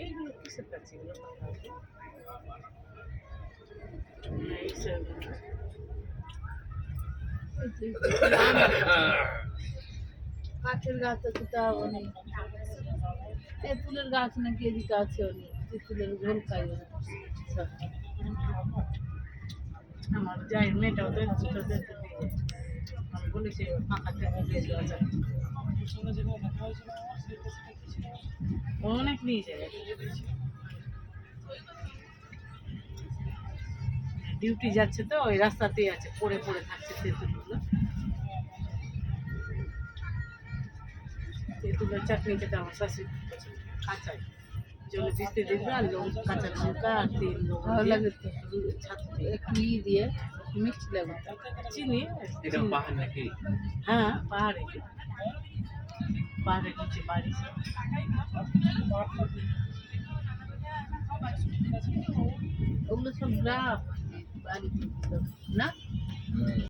এইগুলো কিসের কাছে এগুলো এইসব কাঠের গাছ আছে তা অনেক তেঁতুলের গাছ নাকি এদিকে আছে অনেক তেঁতুলের ঘোল খাই আমার যাই মেয়েটাও তো তেঁতুল দিয়ে আমি বলেছি ফাঁকা তেঁতুল দিয়ে দেওয়া যায় অনেক নিয়ে যায় ডিউটি যাচ্ছে তো ওই রাস্তাতেই আছে পড়ে পড়ে থাকছে তেঁতুলগুলো তেঁতুলের চাটনি খেতে আমার শাশুড়ি কাঁচাই জলে ভিজতে দিবে আর কাঁচা লঙ্কা আর তেল ভালো লাগে তো কি দিয়ে মিষ্টি লাগে চিনি নাকি হ্যাঁ পাহাড়ে পাহাড়ের নিচে বাড়ি ওগুলো সব গ্রাম বাড়ি না